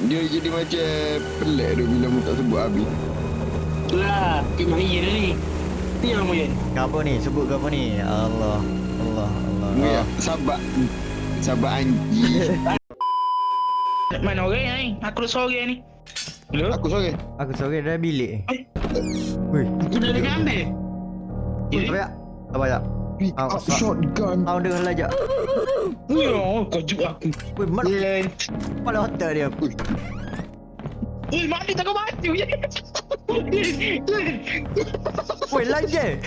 dia jadi macam pelik tu bila mu tak sebut habis. Itulah, Cik Mahir ni. Ni yang Mahir. Apa ni? Sebut ke apa ni? Allah. Mu ya, sabar anjing. Mana orang ni? Aku dah sore ni. Hello? Aku sorry. Aku sorry dah bilik. Wih. Aku dah dengar ambil. Apa ya? Apa ya? Pick up shotgun. Kau dengar lajak. Wih, kejut aku. Wih, mana hotel dia? Wih, mak ni tak kau baju je. Wih, lajak.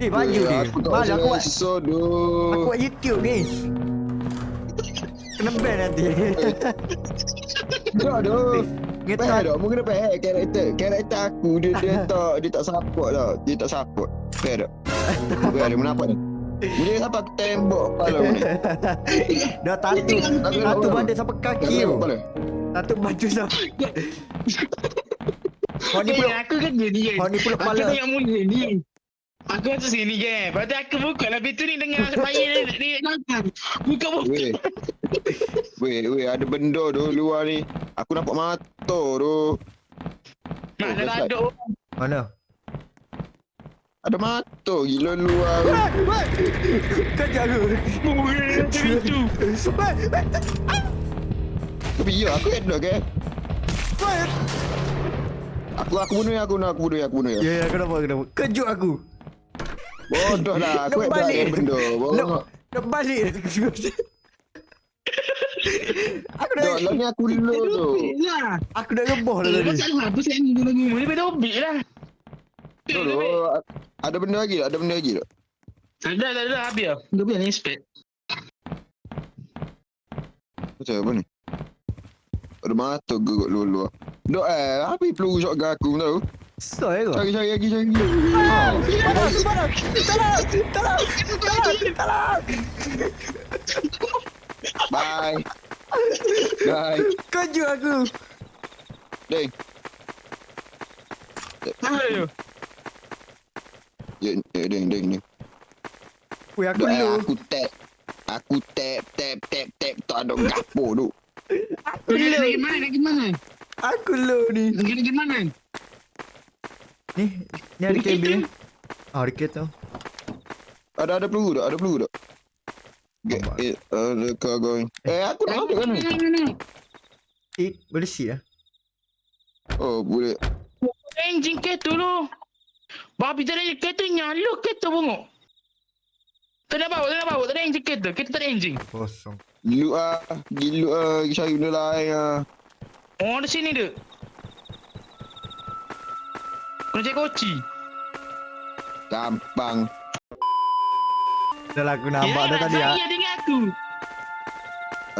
Baju ni. Mana aku buat? Aku buat YouTube ni. Kena ban nanti. Tak ada. Ngetat. Peh dah, mu kena peh karakter aku dia tak support tau. Dia tak support. Peh dah. Peh dah menapa ni? Dia sampai ke tembok kepala ni. Dah tatu banding sampai kaki tu. Tatu baju sampai. Kau ni pula. Aku kan jadi kan. Kau ni pula kepala. Aku tengok mula ni. Aku rasa sini kan. Lepas tu aku buka lah pintu ni dengan supaya dia nonton. Buka. Weh, ada benda tu luar ni. Aku nampak mata tu. Mana tak ada orang. Mana? Ada mata gila luar. Kejap aku. Pintu. Tapi ya, aku ada ke? Aku bunuh ya. Ya, kenapa? Kejut aku. Bodoh lah, aku Nak ada balik. benda. Bodoh. Nak balik. Aku dah. Lah ni aku low tu. Lah. Aku dah geboh dah tadi. Pasal apa saya ni lagu ni pada obik lah. Ada benda lagi tak? Tak ada habis lah. Dia biar ni spek. Macam apa ni? Ada mata gerak luar-luar. Dok apa peluru shotgun aku tahu? Soy kau. Cari lagi. Tolong. Bye. Kejut aku. Deng. Ayo. Ya, deng. Weh, aku Dok lu. Aku tap tak ada gapo tu. Aku lu. Lagi mana? Aku lu ni. Lagi mana? Ni ada kabel. Ada kereta. Ada peluru tak? Get it the car going. Aku nak ambil kan ni. Boleh sit lah. Oh, boleh. Enjin kereta tu. Babi tak ada kereta nyala kereta bongok. Tak ada bawa. Tak ada enjin kereta. Kereta tak ada enjin. Kosong. Gilu cari benda lain ah. Oh, ada sini dia. Kena cari koci. Gampang. Dah lah aku nampak dah tadi ah. Saya dengan aku.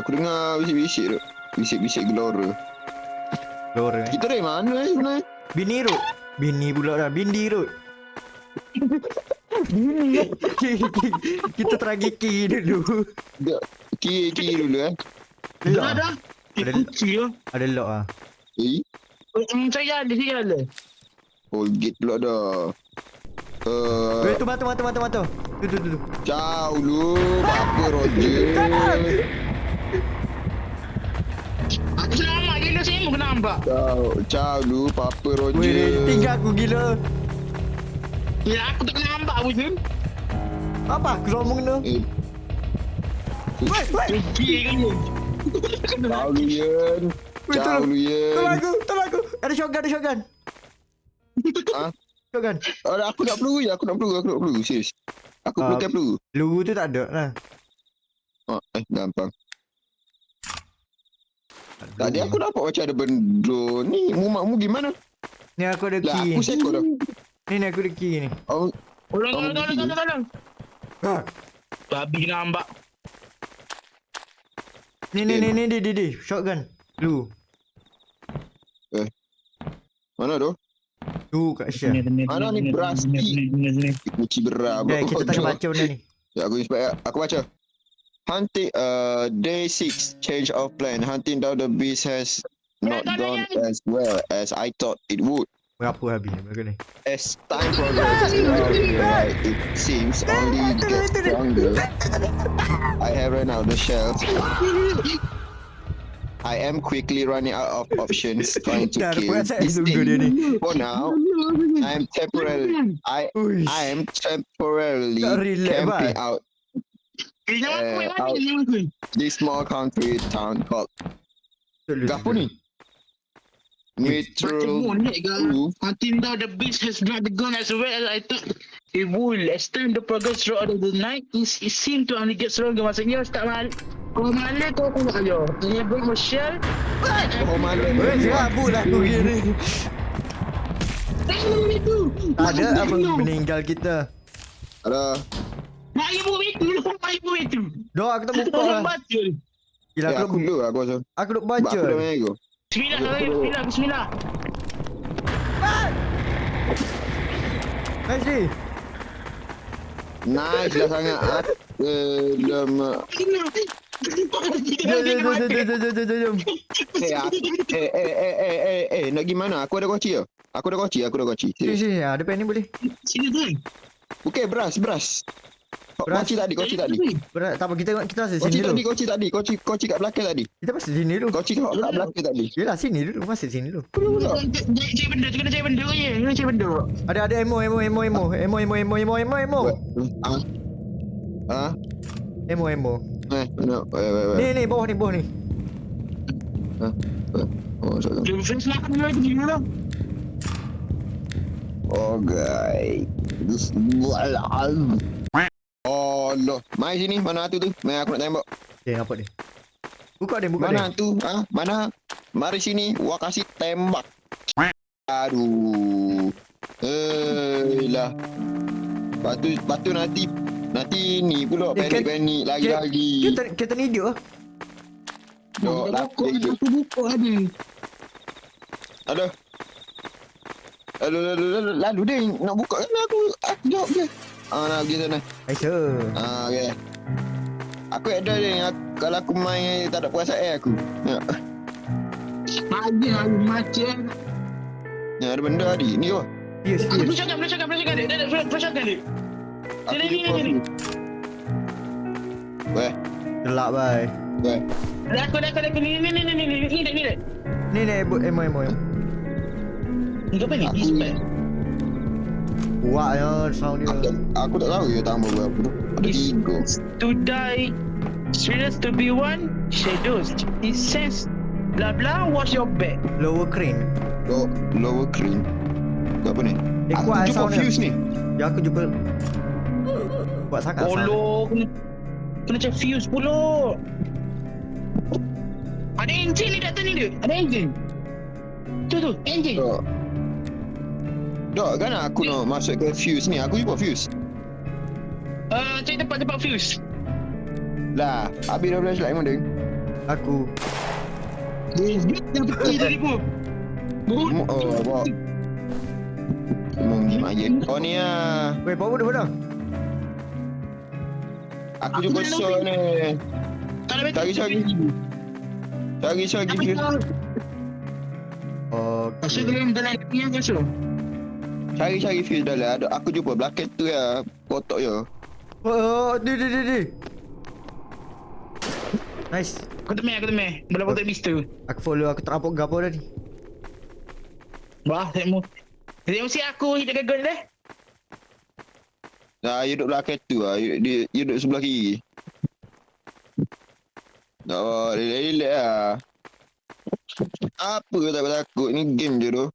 Aku dengar bisik-bisik tu. Bisik-bisik gelora. Lora. Kita dari mana sebenarnya? Bini Road. Bini pula dah. Bindi Road. Kita tragiki dulu. Kiri dulu Lock. Ada. Ada- Koci lah. Ada lock ah. Saya jalan. Oh, gate pula dah. Weh, tu mata. Tu. Ciao lu, apa Roger? Aku selamat gila sini mau kena nampak. Ciao lu, Papa Roger. Weh, tinggal aku gila. Ya aku tak kena nampak pun tu. Apa aku ngomong tu? Weh. Gila kan ni. Ciao lu Yen. Ciao lu Yen. Tolong aku. Ada shotgun. Ha? Shotgun. Aku nak peluru. Serius. Aku perlukan peluru. Peluru tu tak ada lah. Gampang. Tadi aku nampak macam ada benda ni. Mu gimana? Ni aku ada Lah, key. aku sekor dah. Ni aku ada key ni. Oh, Tolong. Ha. Babi kena nampak. Ni. Shotgun. Peluru. mana tu? Tu kat Syah. Mana ni Brasti? Kunci berat. Kita tak baca benda ni. Ya, aku baca. Hunting day 6 change of plan. Hunting down the beast has not gone as well as I thought it would. Berapa habis benda ni? As time progresses, it seems only gets stronger. I have run out of the shells. I am quickly running out of options trying to Dah ada kill perasaan this sungguh dia thing. ni. For now, I am temporarily Uish. I am temporarily Tak relax, camping Bai. out Nama aku, Eh, mana nama aku? this small country town called Gapo ni? Metro Macam monek ke? 2. Until now the beast has not gone as well as I thought it would. As time the progress throughout the night, it seemed to only get stronger. Maksudnya start kau malam kau buat aja. Dia buat Michelle. Oh malam. Weh, serabut lah aku gini. Ada apa meninggal kita. Ada. Mak ibu itu. Dok, aku tak buka lah. Baca. Gila, Ya, aku dulu aku rasa. aku duk Baca. baca. Aku dah main aku. Bismillah. Nice ni. Nice dah sangat. Lemak. Jom. Nak gimana? Aku ada koci ya. Aku ada koci. Sini, depan ni boleh. Sini tu. Okey, beras. Beras? Koci tadi. Berat, tak apa, kita rasa Koci sini tadi, dulu. koci tadi. Koci kat belakang tadi. Kita masuk sini dulu. Koci kat belakang tadi. Yelah, sini dulu. Masuk sini dulu. Cari benda, kena cari benda je. Kena cari benda. Ada ammo. Ah? Ammo. No. Ni, bawah ni. Oh, sorry. Dia flash lah aku lagi ni lah. Oh, guys. Bismillah. Oh, loh. Mai sini. Mana hantu tu? Mai aku nak tembak. Apa ni? Buka dia. Mana hantu? Ha? Mana? Mari sini. Wah, kasih tembak. Aduh. Lah. Batu nanti ni pula panik lagi. Kita ni idiot lah. Dok, lapik. Aku buka ada. Ada. Lalu dia nak buka kan aku jawab dia. Nak pergi sana. Aisyah. Okay. Aku ada ni. Kalau aku main tak ada perasaan aku. Ada macam. Ada benda tadi. Ni kau. Yes. Aku cakap dia. Dia percakap dia. Sini. Weh. Gelap, bye. Dah aku ni. Ni, ammo. Ni apa ni? Dispatch. Kuat ya sound dia. Aku tak tahu dia tambah berapa tu. Ada ego. To die, serious to be one, shadows. It says, blah blah, watch your back. Lower crane. Lower cream. Tu apa ni? Aku kuat jumpa sound dia. fuse ni. Ya, aku jumpa. Kuat sangat sound. Polo, kena cek fuse pula. Ada engine ni kat ni dia. Ada engine. Tu, engine. Dok kan aku nak masuk ke fuse ni. Aku jumpa fuse. Cari tempat fuse. Lah, habis dah flashlight mana? Aku. Dia peti tadi pun. Oh, bawa. Aja. Oh ni ah. Weh, bawa dah. Aku jumpa so ni. Tak ada beti. Cari fuse. Okay. Dalam ni yang kasut. Cari fuse dalam. Aku jumpa belakang tu ya. Kotak ya. Di. Nice. Aku temui. Bola potong pistol. Aku follow, aku tak nampak gapo dah ni. Wah, tengok. Dia mesti aku hit dekat gun dah. Nah, you duduk belakang tu lah. You duduk sebelah kiri. Oh, relax lah. Apa tak takut? Ni game je tu.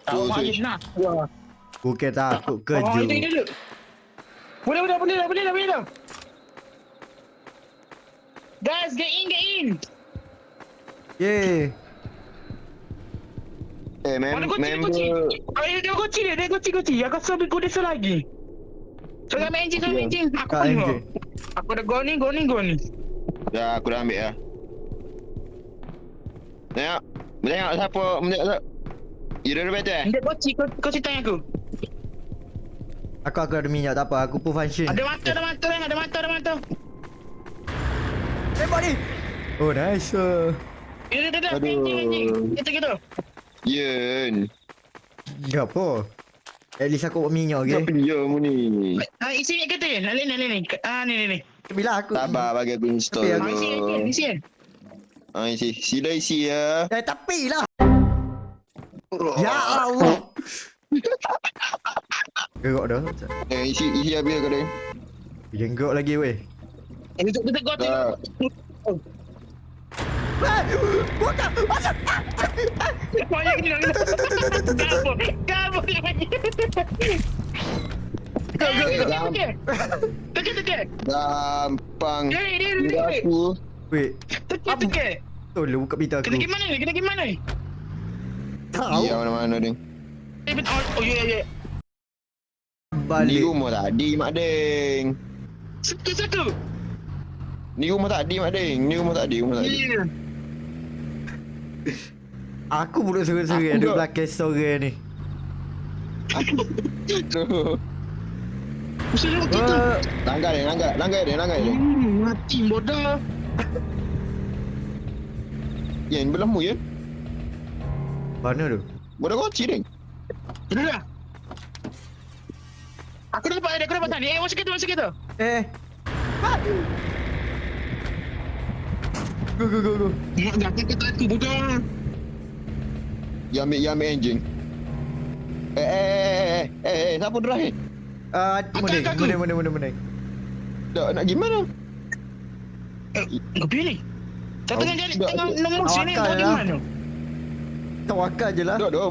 Awak je nak. Wah. Bukan takut Oh, itu kerja. dulu. Boleh dah. Guys, get in. Yeay. Mana kunci? Dia kunci. Aku sambil kuda lagi. So, ambil engine. Aku Kat ni. engine. Aku ada go ni. Dah, aku dah ambil lah. Tengok siapa. You dah betul eh? Dia kunci tanya aku. Aku ada minyak, tak apa. Aku pun function. Ada mata. Tembak ni. Oh, nice. Dia. Aduh. Engine. Gitu. Yen. Gapo? At least aku buat minyak, Kau okay? diam ni. Isi ni kata nak ni. Ni. Bila aku... Sabar bagi aku install Tapi dulu. Isi. Isi. Sila isi ya. Tapi lah. Ya Allah. Gerok dah. Isi habis kau dah. Gerok lagi weh. Kita kau Dah. Bukan. Masuk. Banyak ni. Kabur lagi. Teka. Gampang. Dia. Tinggal aku. Weh. Teka. Tolong buka pintu aku. Kena pergi mana ni? Tahu. Ya mana-mana ni. Oh ya. Ni Balik. rumah tadi Mak Deng. Satu. Ni rumah tadi Mak Deng. Ni rumah tadi. Ya. Aku pula seorang-seorang Aku duduk tak- belakang seorang ni. Tuh. Usul kita. Langgar dia. Mati bodoh. Yang belahmu ya. Mana tu? Bodoh koci Deng. Dah. Aku dapat tadi. Masuk kita. Go. Mak dah kata aku bodoh. Ya ambil engine. Siapa drive? Mana? Tak nak gimana? Kau pilih. Tak tengah jadi Tak, tengah nombor sini awak kau di lah. mana? Tawakal je lah. Dok,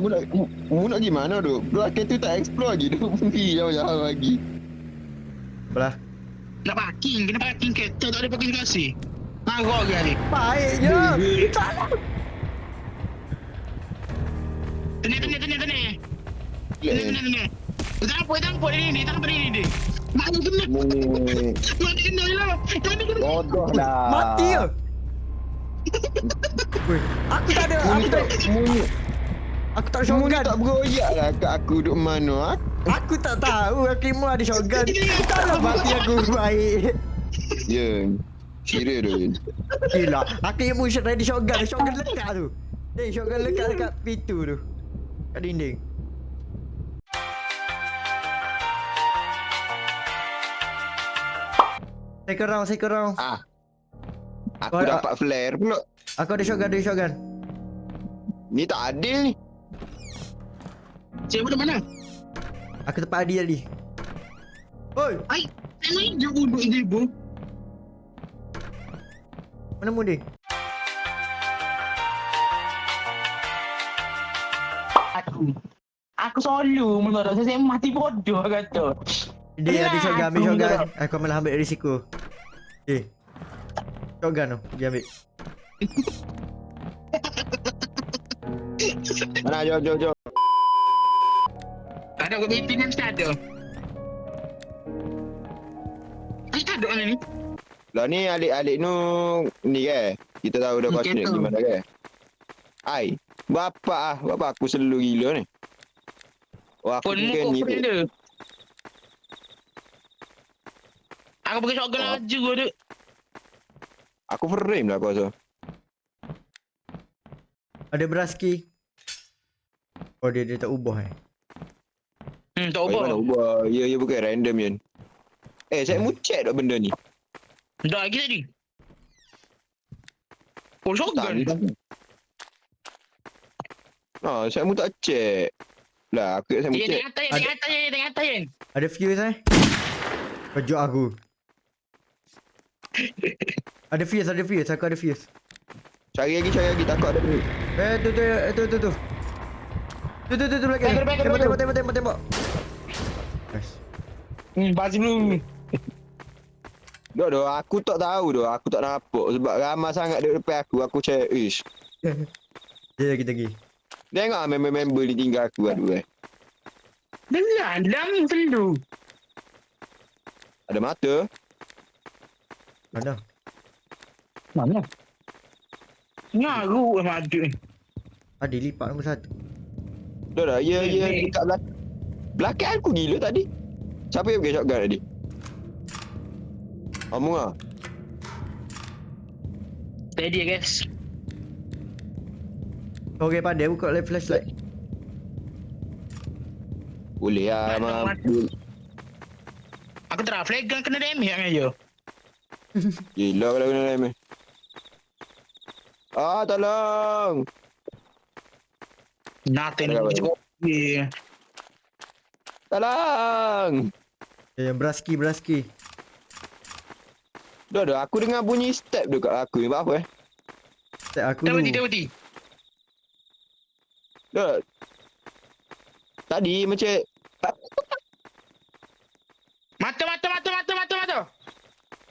mu nak gimana dok? Belakang tu tak explore lagi dok. Pergi jauh-jauh lagi. Belah. Nak parking, kena parking kereta tak ada parking kasih. Marah dia ni. Baik je. Tak lah. Tenang. Tampuk ni. Mana kena? Mana kena lah. Mana kena? Bodoh dah. Mati je. Weh, aku tak ada. Aku tak ada Mu ni shotgun. tak beroyak lah kat aku duduk mana. Aku tak tahu. Aku ada shotgun. Taklah mati aku baik. Ya. Serius tu. Gila. Aku yang mu ready shotgun. Shotgun lekat tu. Shotgun lekat dekat pintu tu. Kat dinding. Second round. Aku Kau- dapat flare pula. Aku ada shotgun. Ni tak adil ni. Siapa di mana? Aku tempat Adi tadi. Oi, Ai, saya dia bunuh ibu. mana mudi? Aku solo menurut saya mati bodoh kata. Dia ada shotgun, ambil Aku shotgun. mengarap. Aku malah ambil risiko. Shotgun tu, dia ambil. Mana jom. Ada aku meeting yang mesti ada. Tak ada ni. Lah ni alik-alik ni ke. Kita tahu dah kau Kita tahu. gimana ke. Ai, bapak aku selalu gila ni. Wah, aku Phone mu kan kau ni. friend dia. Aku pakai shotgun laju tu. Aku frame lah aku rasa. Ada beraski. Oh, dia tak ubah Tak Mana apa. ubah. Ya bukan random je. Saya mu check dah benda ni. Dah lagi tadi. Oh, shotgun. Saya mu tak check. Lah, saya mu check. Tengah atas. Ada fuse Kejut aku. Ada fuse. Aku ada fuse. Cari lagi takut ada ni. Tu. Tu belakang. Baik. Tembak. Nice. Baju dulu. Dok, aku tak tahu dah. Aku tak nampak sebab ramai sangat duduk depan aku. Aku cek, ish. Dia lagi pergi. Tengok member-member ni tinggal aku aduh. Dalam selalu. Ada mata. Mana? Ngaruh madu. Adi lipat nombor 1. Dok dah, ya dekat belakang aku gila tadi. Siapa yang pakai shotgun tadi? Kamu ah. Steady guys. Okay, pandai buka light flashlight. Boleh lah. Aku terang flag gun kena damage kan je. Gila kalau kena damage. Tolong. Nothing. Kenapa? Yeah. Tolong. Braski. Dah, aku dengar bunyi step dekat aku ni. Buat apa Tak aku Dah dulu. berhenti. Dah. Tadi macam Mata.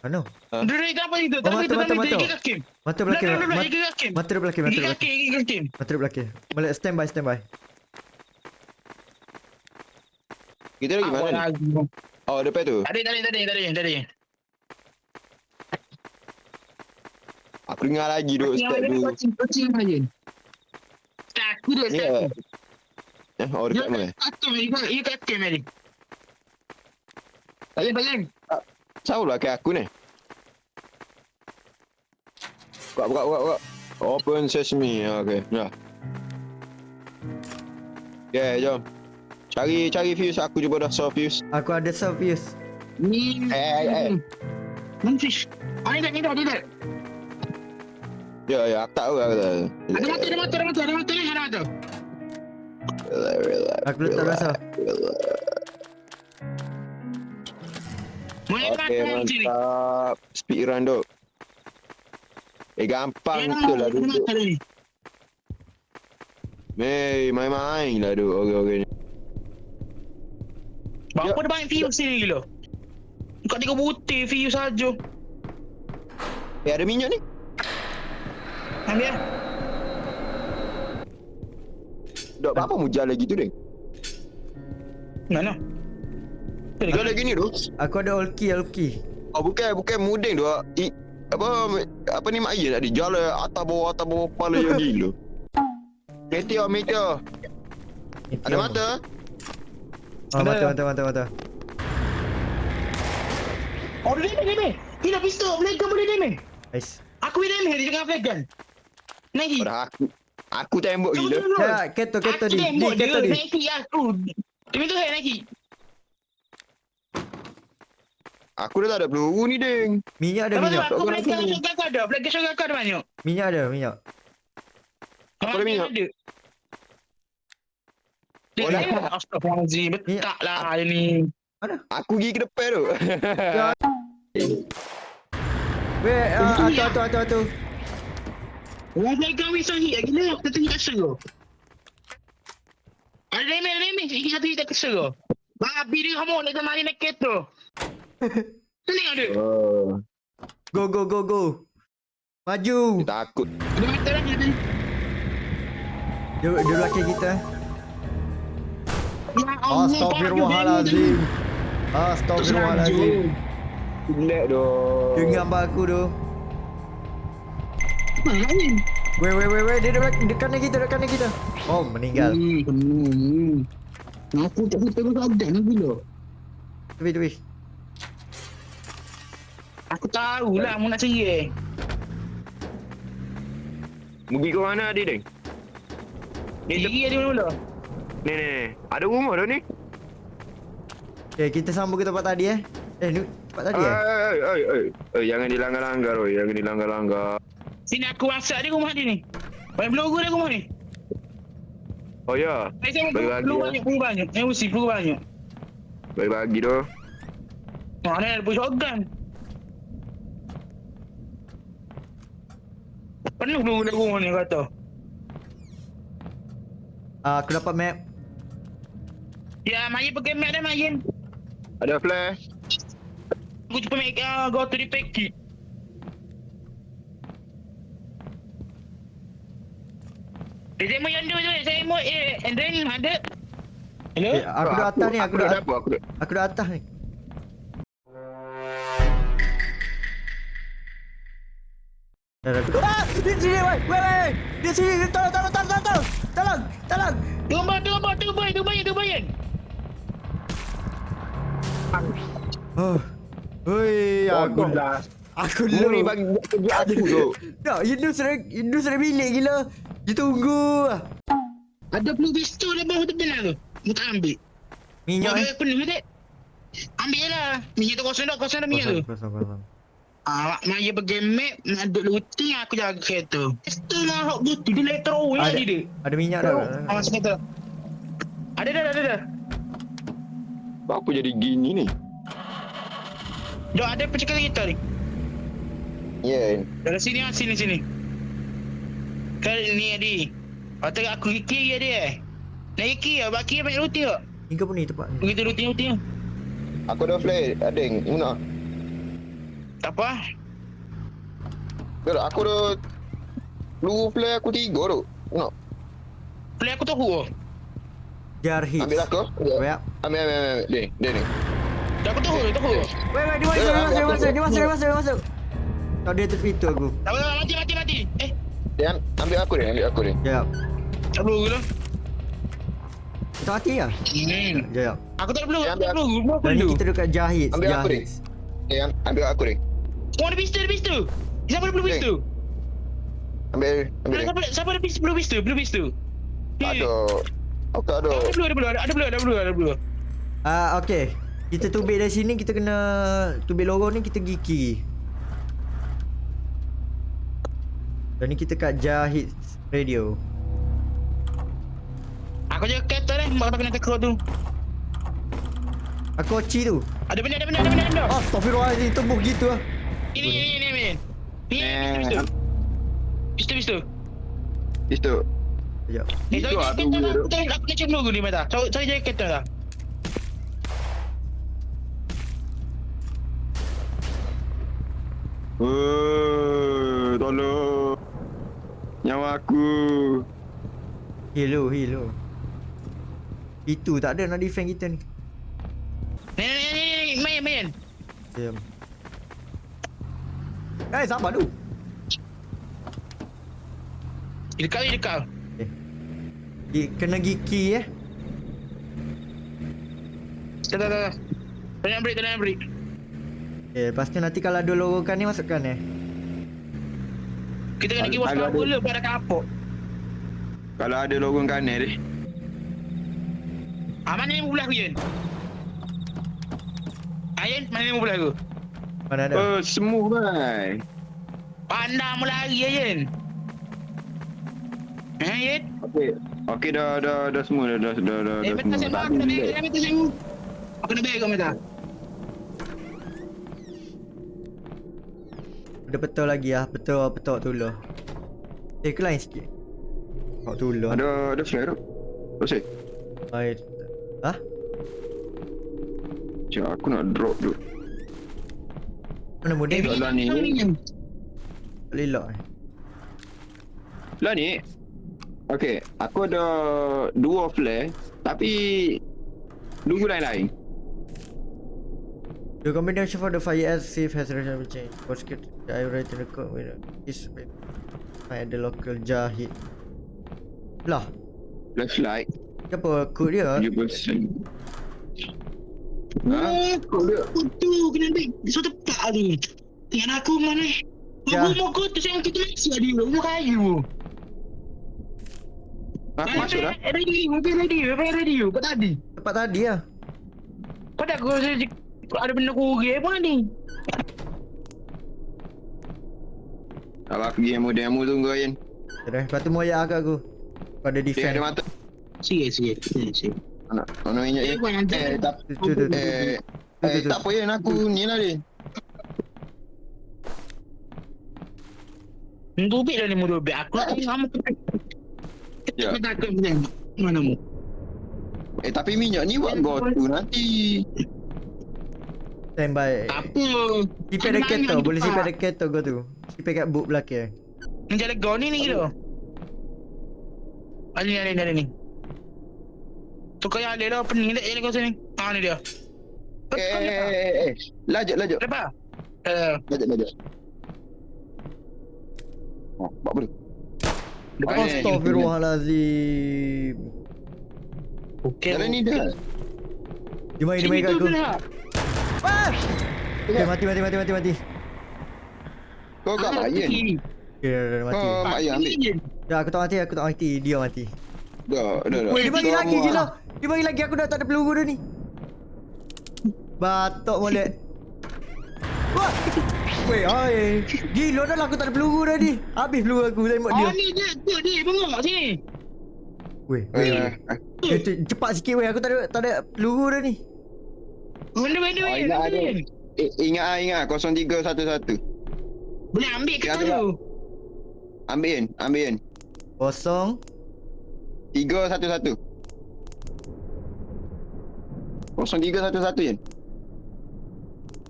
Mana? Duduk kenapa itu? Oh, mata. Gigi kaki. Mata belakang. Gigi kaki. Mata belakang. Gigi kaki. Mata belakang. Boleh stand by. kita lagi mana ni? Oh, depan tu. Tadi. Aku dengar lagi duk step tu. Kucing aja. Tak, aku dah Ya. start. Oh, dekat mana? You kat tim tadi. Balik. Siapa lah kayak aku ni? Buka. Open sesame. Okay, ya. Okay, jom. Cari fuse. Aku cuba dah solve fuse. Aku ada service. Ni. Manfish. Ada tak? Ya, aku tak tahu. Ada mata. Aku letak rasa. Okay, mantap. Speed run duk. Gampang betul lah duk. Main lah duk. Okay. Berapa ada banyak views ni gila? Kat 3 butir views saja. Ada minyak ni? Ambil. Duk, apa mujal lagi tu, Ding? Mana? Dia lagi ni tu. Aku ada all key. Oh, bukan muding tu. Apa ni mak ayah nak dijala atas bawah kepala yang gila. Meteor. Ada mata? Mata. Oh, dia damage. Gila pistol, flag gun boleh damage. Nice. Aku boleh damage dia dengan flag gun. Naik. Pada aku tembok gila. Ya, keto di. Naik aku. Demi tu naik. Aku dah tak ada peluru ni, Ding. Minyak ada. Aku flag gun kau ada. Flag gun kau ada banyak. Minyak ada. Aku ada minyak. Dia astagfirullahalazim. Betak lah ni. Aku pergi ke depan tu. Weh, atu. Orang flag gun wisang hit lagi lah. Kita tengok kesel kau. Ada damage. Ini satu hit tak kesel kau. Babi dia kamu nak mari nak kereta. Tengok ada. Go. Maju. Takut. Ada mata lagi tadi. Dia belakang kita. Ya Allah. Astagfirullahalazim. Relax doh. Dia gambar aku tu. Mana ni? Weh, dia dekat kita. Oh, meninggal. Aku tak boleh tengok ada ni gila. Tepi. Aku tahulah mu nak cari. Pergi ke mana dia, Ding? Cari dia mula. Ni. Ada rumah dah ni. Okay, kita sambung ke tempat tadi ni tempat tadi Jangan dilanggar-langgar, oi. Jangan dilanggar-langgar. Sini aku masak dia rumah dia ni. Banyak peluru dia rumah ni. Oh ya. Saya peluru banyak. Mesti peluru banyak. Bagi doh. Mana ada shotgun. Penuh peluru dia rumah ni kata. Aku dapat map. Ya, Mayin pakai map dah Mayin. Ada flash. Aku cuba make go to the packet. Saya mau yang dulu, saya mau and then ada. Hello? Aku dah atas ni, aku dah atas ni. Di sini, weh. Di sini, tolong. Tunggu bayang. Oh. Hoi, aku Ni bagi kerja aku tu. Tak, Hindu sudah bilik gila. Dia tunggu. Ada blue pistol dah bawah tu benar tu. Mu tak ambil. Minyak Minyak penuh ke tak? Ambil lah. Minyak tu kosong dah minyak tu. Kosong. Mak Maya pergi map, nak duduk looting, aku jaga kereta. Kereta lah hok butuh, dia later away Ada- lagi dia. Ada minyak dah. Masuk kereta. Ada dah. Apa jadi gini ni? Dok, ada percakapan kita ni. Yeah. Dari sini. Kali ni Adi. Kata aku kiri dia. Naik kiri lah, bak kiri banyak looting tak? Ni ke pun ni tempat ni? Begitu looting. Aku dah flash, adeng. Guna. Tak apa. Aku dah lu flash aku 3 tu. Guna. Play aku tahu. Jar hits. Ambil aku. Wait. Ambil. Dia ni. Dah aku tahu. Wait, dia masuk. Tak dia terpitu aku. Tak apa, mati. Dia ambil aku dia. Jap. Tak perlu lah. Kita mati lah. Jap. Aku tak perlu. Ambil aku. Mau Dan ni perlu. kita dekat jar hits. Ambil aku ni. Dia ambil aku ni. Oh, ada pistol. Siapa ada pistol? Ambil dia. Siapa ada pistol? Blue pistol. Aduh. Aku tak ada. Ada blue. Okey. Kita tubik dari sini, kita kena tubik lorong ni, kita pergi kiri. Dan ni kita kat jar hits radio. Aku jaga kereta ni, mak kena tekor tu. Aku oci tu. Ada benda. Astagfirullahaladzim, tembus gitu lah. Ini. Pistol. Itu. Sekejap. Itu Aku aku dia tu. nak cek dulu ni mata. Saya jaga kereta dah. Tolong. Nyawa aku. Hello. Itu tak ada nak defend kita ni. Ni, main. Diam. Sabar dulu. Dekat. Kena gigi Tak. Tanya break. Lepas tu nanti kalau ada lorongkan ni masukkan Kita kena pergi was Ada- cover dulu pada kapok. Kalau ada lorong kanan dia. Mana ni belah aku, Yen? Mana ni belah aku? Mana ada? Semua bhai. Pandang mu lari, Yen. Yen? Okey dah semua dah Betul saya semua. mahu, betul saya mahu. Aku nak beg kau minta. Ada betul lagi lah. Betul tuluh. Lain sikit. Hak tuluh. Ada flare tu. Terus Baik. Hah? Cik aku nak drop dulu. Mana model? Lah ni. Boleh lock Lah ni. Okey, aku ada 2 flare tapi logo lain-lain. The combination for the fire as safe has recently changed. For skip, I write in the code with this way. Find the local jahit. Lah, Flashlight apa kod dia? 7%. Tu kena ambil satu tak tu. Dengan aku mana? Ya. Aku mau tu saya kita masuk dia. Rumah kayu. Masuk dah. Radio. Kau tadi. Tempat tadi lah. Kau tak kau ada benda kurang apa ni? Kalau aku pergi demo tunggu Ayan. Lepas tu moyak kat aku. Pada Dia defend. ada mata. Sikit. Mana minyak Eh, je. kau yang Tak Tu. tak apa Yan, aku ni lah dia. Mudubik dah ni mudubik. Aku nak sama. Ya. Kita takut macam mana mu? Tapi minyak ni buat gotu nanti. Standby. Apa? Sipir ada kereta. Boleh sipir ada kereta kau tu. Sipir kat boot belakang. Yang jalan kau ni gitu. Ada ni. Tu kau yang ada lah pening tak kau sini. Ni dia. Lajak. Lepas. Lajak. Buat boleh. Astaghfirullahalazim. Okey. Jalan ni dah. Dia main kat aku. Okay, mati. Kau kat Mak Yan. Okay, dah mati. Kau Mak Yan ambil. Dah aku tak mati. Dia mati. Dah. Weh, dia bagi lagi gila. Dia bagi lagi, aku dah tak ada peluru dah ni. Batok molek. Wah. Weh, oi. Gila dah lah aku tak ada peluru dah ni. Habis peluru aku tembak dia. Oh ni dia bengok sini. Weh, Eh, cepat sikit weh, aku tak ada peluru dah ni. Benda ingat ada. Ingat 0311. Boleh ambil ke Ya, tu? Ambil kan. Kosong. 311. 0311 kan.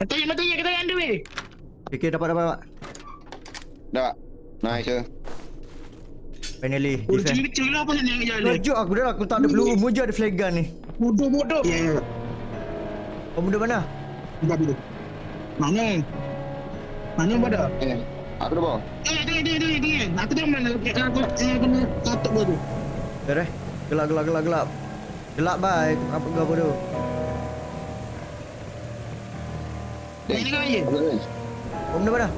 Betul kita yang ada weh. Okay, dapat. Dah. Nice je. Finally. Oh, kecil lah apa nak jalan. Lojok aku dah, aku tak ada peluru. Muja ada flare gun ni. Bodoh. Ya. Kau muda mana? Dah bila. Mana pada? Aku dah bawa. Tengok. Aku dah mana? Aku kena katuk gua tu. Dah. Gelap. Gelap baik. Apa kau bodoh? Ni tengok je. Kau muda mana?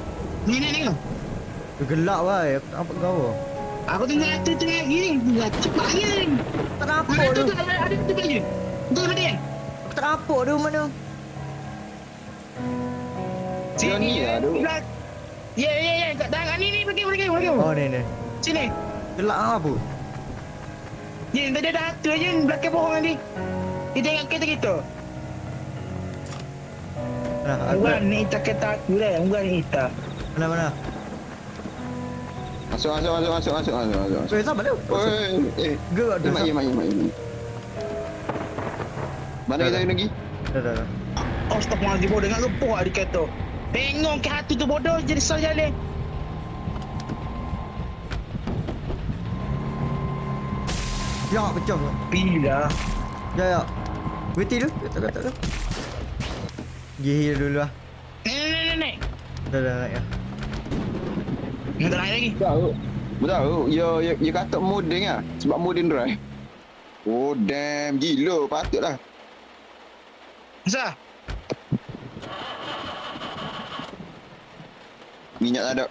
Ni tengok. Gelap baik. Aku tak nampak kau. Aku tengah gini. Cepat je. Tak nampak Ada tu. tu ada tu je. Tu dia. Aku tak nampak tu mana. Dia ni lah tu. Ya. Kat tangan ni pergi. Oh ni. Sini. Gelap apa? Ni tadi ada hatu je belakang pohon tadi. Dia tengok kita. Bukan ni tak kata aku dah. Bukan ni tak. Mana? Masuk. Weh, sabar tu. Gerak tu. Mak. Mana kita lagi? Dah. Astagfirullahaladzim bodoh dengan gepuh lah dia kata. Tengok ke hati tu bodoh jadi sel jalan. Ya, pecah. Bila? Ya. Berhenti dulu. Tak. Gihir dulu lah. Nek. Dah naik lah. Nak naik lagi? Betul. Ya kata moding lah. Sebab moding drive. Oh damn, gila. Patutlah. Masa? Minyak tak ada.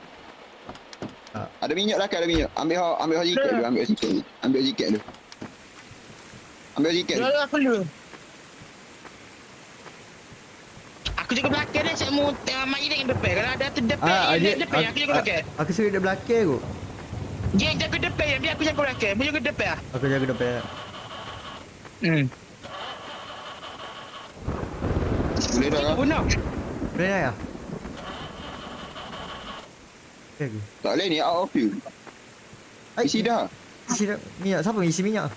Tak. Ada minyak lah kan, ada minyak. Ambil sikit dulu, ambil sikit dulu. Aku dulu. Aku juga belakang dah saya mau main dengan depan. Kalau ada tu depan, depan aku juga belakang. Aku suruh dia belakang aku. Dia jaga depan, biar aku jaga belakang. Aku jaga depan. Aku jaga depan. Boleh dah lah. Bunuh. Boleh naik lah? Okay. Tak boleh ni, out of view. Isi dah. Isi dah. Minyak. Siapa isi minyak?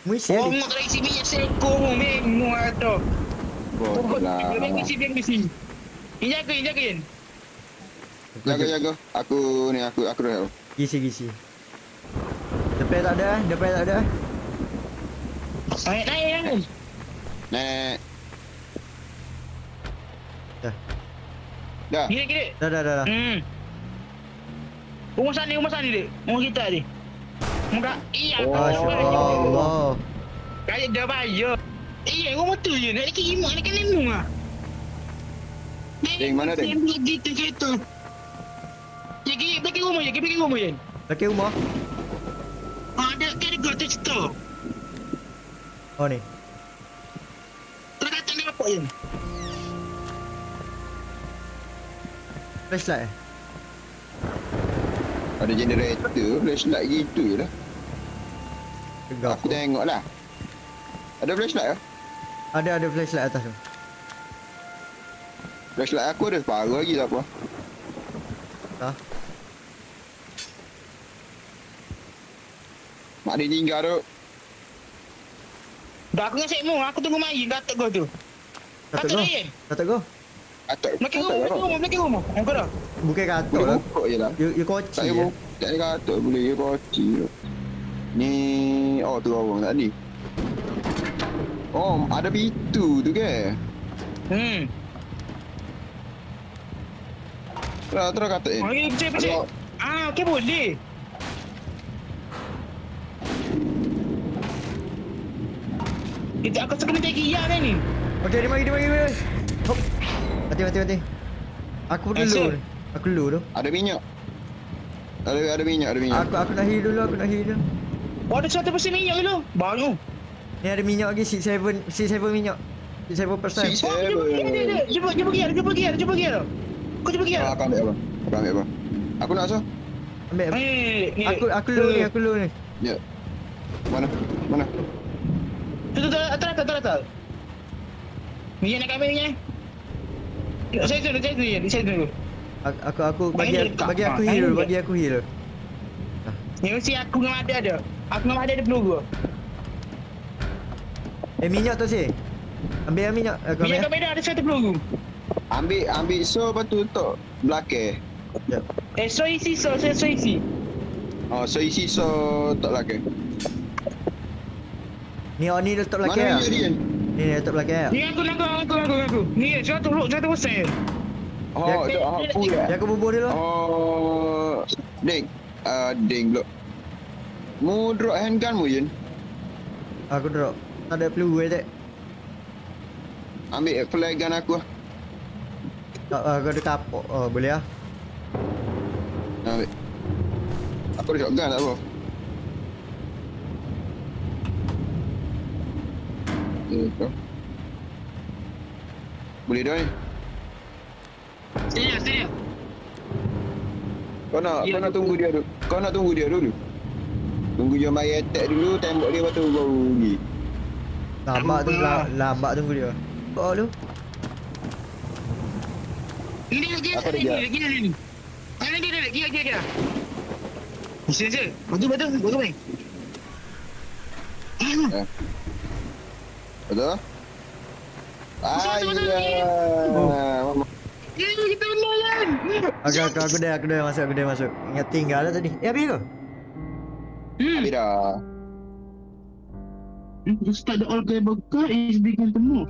Mu isi Oh, tadi. nak tak isi minyak sekor mu, memang ada. Bodoh lah. Biar isi. Ini jagain. Jaga. Aku dah. Gisi. Depan tak ada. Naik. Nek. Dah. Dah. Gini. Dah. Rumah sana dek. Rumah kita ni. Muka. Iya. Oh. Allah. Kayak dah bayar. Iya, rumah tu je. Nak lagi imak, nak kan lemung lah. Deng, mana, Deng? Gitu. Pergi rumah je. Laki rumah. Ada kena tu cerita. Oh ni. Tak kata dia apa je. Flashlight Ada generator, flashlight gitu je lah. Tegak Aku tengok lah. Ada flashlight lah. Ada flashlight atas tu. Flashlight aku ada, parah lagi tak apa. Dah. Mak dia tinggal tu. Dah aku dengan Sekmo, aku tunggu mari gatak kau tu. Katuk go. Layan. Katuk go. Atak. Belakang rumah. Kau dah. Bukan katuk Boleh lah. buka je lah. You Tak koci payah je. buka. Tak payah kata boleh je koci tu. Ni, oh tu orang tadi. Oh, ada pintu tu ke? Terus kata Oh, ni kecil. Okey boleh. Kita aku kena take ya kan ni. Okay, dia mari. Hop. Hati. Aku Asal? dulu tu. Ada minyak. Ada minyak. Aku nak heal dulu. Oh, ada 100% minyak dulu. Baru. Ni ada minyak lagi 67 minyak. 7%. Six. Jumpa gear. Kau jumpa gear. Aku ambil apa? Aku nak asal? Ambil. Ni. Aku lu ni. Ya. Mana? Tu, atas. Minyak nak ambil minyak. Saya dulu. Aku bagi aku heal. Ni mesti aku dengan ada. Aku dengan ada peluru gua. Minyak tu sih. Ambil minyak. Aku Minyak kau ambil. beda ada satu peluru. Ambil so lepas tu letak belakang. So isi. Oh, so isi so letak belakang. Ni letak Mana belakang. minyak dia? Ni letak belakang. Ni aku. Ni 100%. Oh, aku ya. Yang aku bubuh dulu. Oh, Ding. Ding pula. Mu drop handgun mu Yun. Aku drop. Tak ada peluru tak. Ambil flag gun aku lah. Aku ada kapok. Oh, boleh ah. Ambil. Aku ada shotgun tak apa. Itu. Boleh dah ni. Sini. Kau nak tunggu dia dulu. Tunggu dia main attack dulu, tembak dia lepas tu baru pergi. Lambat tunggu dia. Kau lu. Ini lagi. Apa dia? Gini. Gila. Sini. Betul main. Betul? Betul. Kita menang. Aku dah masuk. Ingat tinggal lah tadi. Habis ke? Habis dah. Start the all cable car is begin to move.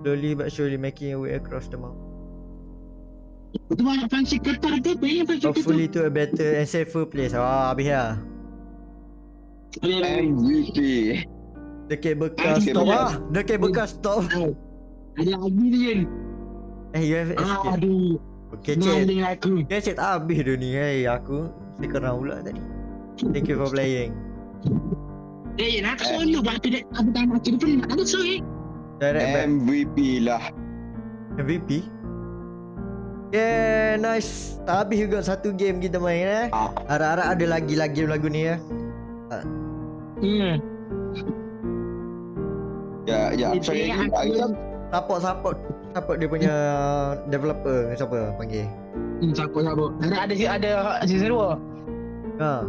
Slowly but surely making your way across the map. Itu banyak fancy ketar ke apa ya fancy Hopefully to a better and safer place. Habis lah. MVP. The cable car stop lah. The cable car stop. Ada lagi dia. You have escape. Aduh. Okay, Maling aku. Chat habis dah ni. Hey, aku sekarang pula tadi. Thank you for playing. Nak solo batu dia. Aku tak nak cerita pun ada solo. Direct back. MVP lah. MVP. Yeah, nice. Tak habis juga satu game kita main Harap-harap ada lagi game lagu ni ya. Ya. Support dia punya developer. Siapa panggil? Siapa. Ada season 2. Ha.